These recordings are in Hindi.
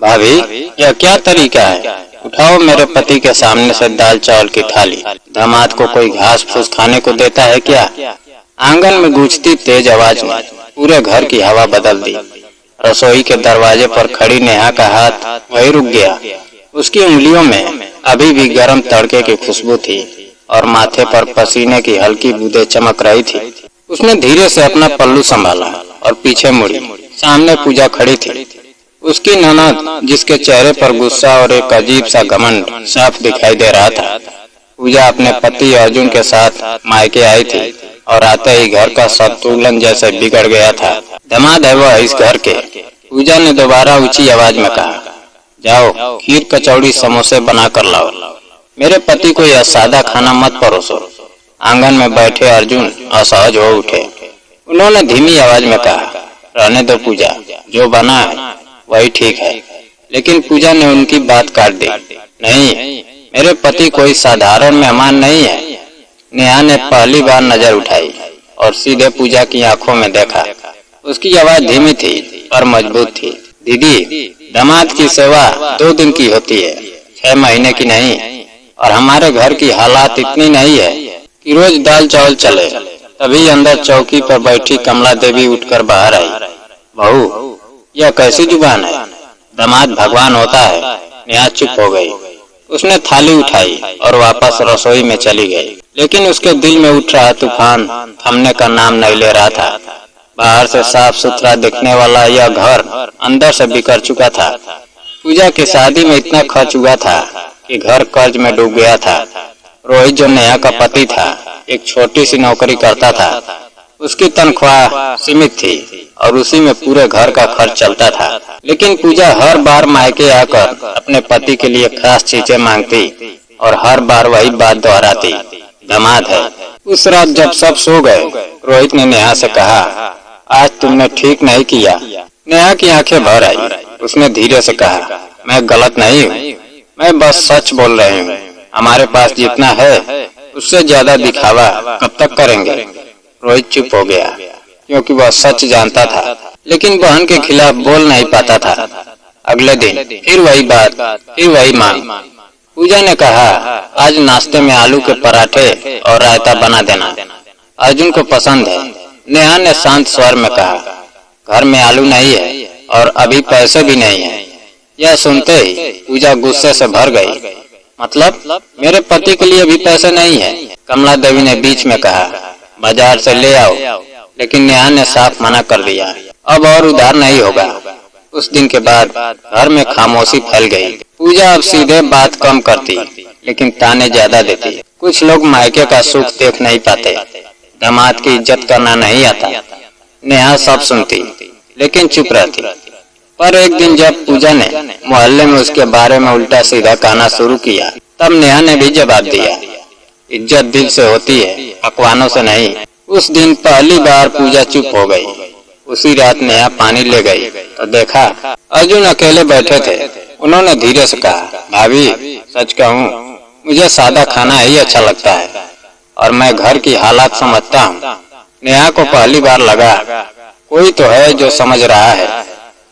भाभी, यह क्या तरीका है? उठाओ मेरे पति के सामने से दाल चावल की थाली। दामाद को कोई घास फूस खाने को देता है क्या? आंगन में गूंजती तेज आवाज ने पूरे घर की हवा बदल दी। रसोई के दरवाजे पर खड़ी नेहा का हाथ वहीं रुक गया। उसकी उंगलियों में अभी भी गर्म तड़के की खुशबू थी और माथे पर पसीने की हल्की बूंदें चमक रही थी। उसने धीरे से अपना पल्लू संभाला और पीछे मुड़ी। सामने पूजा खड़ी थी, उसकी ननद, जिसके चेहरे पर गुस्सा और एक अजीब सा घमंड साफ दिखाई दे रहा था। पूजा अपने पति अर्जुन के साथ मायके आई थी और आते ही घर का संतुलन जैसे बिगड़ गया था। दामाद है वह इस घर के। पूजा ने दोबारा ऊंची आवाज में कहा, जाओ खीर कचौड़ी समोसे बना कर लाओ। मेरे पति को यह सादा खाना मत परोसो। आंगन में बैठे अर्जुन असहज हो उठे। उन्होंने धीमी आवाज में कहा, रहने दो पूजा, जो बना है वही ठीक है। लेकिन पूजा ने उनकी बात काट दी। नहीं, मेरे पति कोई साधारण मेहमान नहीं है। नेहा ने पहली बार नजर उठाई और सीधे पूजा की आंखों में देखा। उसकी आवाज धीमी थी पर मजबूत थी। दीदी, दामाद की सेवा 2 दिन की होती है, 6 महीने की नहीं। और हमारे घर की हालात इतनी नहीं है कि रोज दाल चावल चले। तभी अंदर चौकी पर बैठी कमला देवी उठकर बाहर आई। बहू, यह कैसी जुबान है? दामाद भगवान होता है। नेहा चुप हो गई। उसने थाली उठाई और वापस रसोई में चली गई। लेकिन उसके दिल में उठ रहा तूफान थमने का नाम नहीं ले रहा था। बाहर से साफ सुथरा दिखने वाला यह घर अंदर से बिखर चुका था। पूजा की शादी में इतना खर्च हुआ था कि घर कर्ज में डूब गया था। रोहित, जो नेहा का पति था, एक छोटी सी नौकरी करता था। उसकी तनख्वाह सीमित थी और उसी में पूरे घर का खर्च चलता था। लेकिन पूजा हर बार मायके आकर अपने पति के लिए खास चीजें मांगती और हर बार वही बात दोहराती, दामाद है। उस रात जब सब सो गए, रोहित ने नेहा से कहा, आज तुमने ठीक नहीं किया। नेहा की आंखें भर आई। उसने धीरे से कहा, मैं गलत नहीं हूँ, मैं बस सच बोल रही हूँ। हमारे पास जितना है उससे ज्यादा दिखावा कब तक करेंगे? रोहित चुप हो गया क्योंकि वह सच जानता था, लेकिन बहन के खिलाफ बोल नहीं पाता था। अगले दिन फिर वही बात, फिर वही मांग। पूजा ने कहा, आज नाश्ते में आलू के पराठे और रायता बना देना, अर्जुन को पसंद है। नेहा ने शांत स्वर में कहा, घर में आलू नहीं है और अभी पैसे भी नहीं है। यह सुनते ही पूजा गुस्से से भर गई। मतलब मेरे पति के लिए भी पैसे नहीं है? कमला देवी ने बीच में कहा, बाजार से ले आओ। लेकिन नेहा ने साफ मना कर दिया, अब और उधार नहीं होगा। उस दिन के बाद घर में खामोशी फैल गई। पूजा अब सीधे बात कम करती, लेकिन ताने ज्यादा देती। कुछ लोग मायके का सुख देख नहीं पाते, दामाद की इज्जत करना नहीं आता। नेहा सब सुनती लेकिन चुप रहती। पर एक दिन जब पूजा ने मोहल्ले में उसके बारे में उल्टा सीधा कहना शुरू किया, तब नेहा ने भी जवाब दिया, इज्जत दिल से होती है, पकवानों से नहीं। उस दिन पहली बार पूजा चुप हो गई। उसी रात नेहा पानी ले गई तो देखा अर्जुन अकेले बैठे थे। उन्होंने धीरे से कहा, भाभी, सच कहूँ मुझे सादा खाना ही अच्छा लगता है और मैं घर की हालात समझता हूँ। नेहा को पहली बार लगा कोई तो है जो समझ रहा है,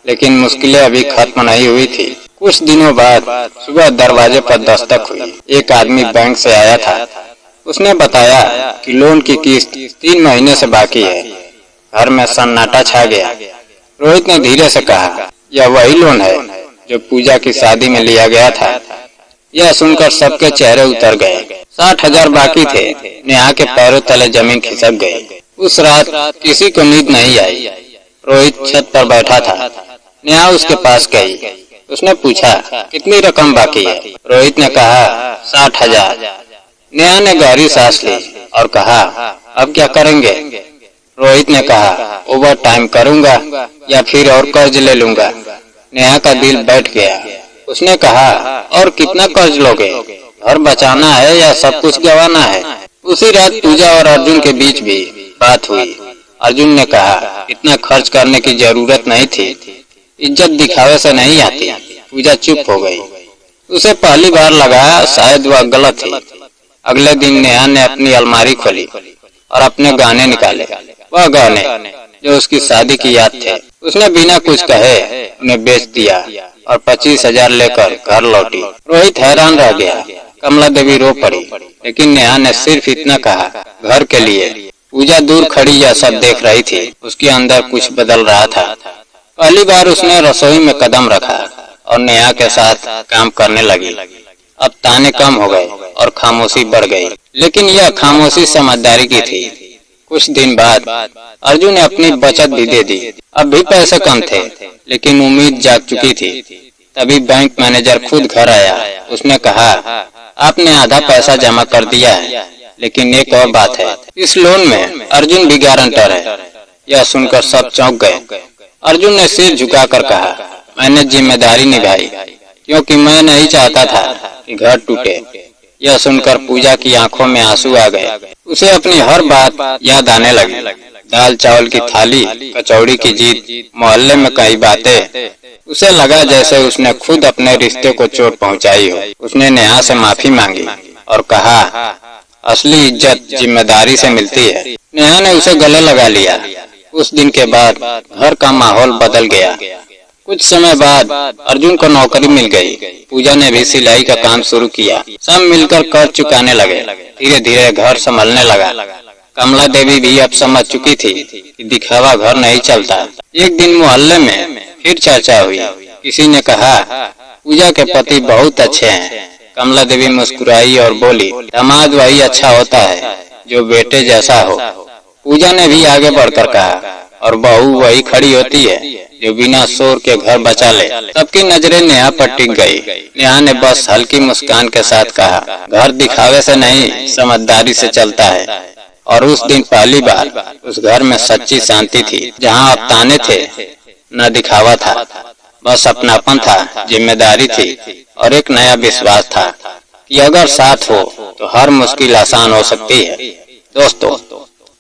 लेकिन मुश्किलें अभी खत्म नहीं हुई थी। कुछ दिनों बाद सुबह दरवाजे पर दस्तक हुई। एक आदमी बैंक से आया था। उसने बताया कि लोन की किस्त 3 महीने से बाकी है। घर में सन्नाटा छा गया। रोहित ने धीरे से कहा, यह वही लोन है जो पूजा की शादी में लिया गया था। यह सुनकर सबके चेहरे उतर गए। 60,000 बाकी थे। नेहा के पैरों तले जमीन खिसक गई। उस रात किसी को नींद नहीं आई। रोहित छत पर बैठा था। नेहा उसके पास गई। उसने पूछा, कितनी रकम बाकी है? रोहित ने कहा, 60,000। नेहा ने गहरी सांस ली और कहा, अब क्या करेंगे? रोहित ने कहा, ओवर टाइम करूंगा या फिर और कर्ज ले लूंगा। नेहा का दिल बैठ गया। उसने कहा, और कितना कर्ज लोगे? घर बचाना है या सब कुछ गंवाना है? उसी रात पूजा और अर्जुन के बीच भी बात हुई। अर्जुन ने कहा, इतना खर्च करने की जरूरत नहीं थी, इज्जत दिखावे से नहीं आती। पूजा चुप हो गई। उसे पहली बार लगा शायद वह गलत थी। अगले दिन नेहा ने अपनी अलमारी खोली और अपने गहने निकाले। वह गहने जो उसकी शादी की याद थे। उसने बिना कुछ कहे उन्हें बेच दिया और 25,000 लेकर घर लौटी। रोहित हैरान रह गया। कमला देवी रो पड़ी, लेकिन नेहा ने सिर्फ इतना कहा, घर के लिए। पूजा दूर खड़ी यह सब देख रही थी। उसके अंदर कुछ बदल रहा था। पहली बार उसने रसोई में कदम रखा और नेहा के साथ काम करने लगी। अब ताने कम हो गए और खामोशी बढ़ गई, लेकिन यह खामोशी समझदारी की थी। कुछ दिन बाद अर्जुन ने अपनी बचत भी दे दी। अब भी पैसे कम थे, लेकिन उम्मीद जाग चुकी थी। तभी बैंक मैनेजर खुद घर आया। उसने कहा, आपने आधा पैसा जमा कर दिया है, लेकिन एक और बात है, इस लोन में अर्जुन भी गारंटर है। यह सुनकर सब चौंक गए। अर्जुन ने सिर झुकाकर कहा, मैंने जिम्मेदारी निभाई, क्योंकि मैं नहीं चाहता था कि घर टूटे। यह सुनकर पूजा की आंखों में आंसू आ गए। उसे अपनी हर बात याद आने लगी। दाल चावल की थाली, कचौड़ी की जीत, मोहल्ले में कई बातें। उसे लगा जैसे उसने खुद अपने रिश्ते को चोट पहुंचाई हो। उसने नेहा से माफी मांगी और कहा, असली इज्जत जिम्मेदारी से मिलती है। नेहा ने उसे गले लगा लिया। उस दिन के बाद घर का माहौल बदल गया। कुछ समय बाद अर्जुन को नौकरी मिल गई। पूजा ने भी सिलाई का काम शुरू किया। सब मिलकर कर्ज चुकाने लगे। धीरे धीरे घर संभलने लगा। कमला देवी भी अब समझ चुकी थी कि दिखावा घर नहीं चलता। एक दिन मोहल्ले में फिर चर्चा हुई। किसी ने कहा, पूजा के पति बहुत अच्छे हैं। कमला देवी मुस्कुराई और बोली, दामाद वही अच्छा होता है जो बेटे जैसा हो। पूजा ने भी आगे बढ़कर कहा, और बहू वही खड़ी होती है जो बिना शोर के घर बचा ले। सबकी नजरें नेहा पर टिक गई। नेहा ने बस हल्की मुस्कान के साथ कहा, घर दिखावे से नहीं, समझदारी से चलता है। और उस दिन पहली बार उस घर में सच्ची शांति थी, जहाँ अब ताने थे, न दिखावा था। बस अपनापन था, जिम्मेदारी थी और एक नया विश्वास था कि अगर साथ हो तो हर मुश्किल आसान हो सकती है। दोस्तों,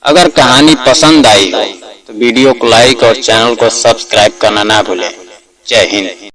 अगर कहानी पसंद आई हो तो वीडियो को लाइक और चैनल को सब्सक्राइब करना ना भूलें। जय हिंद।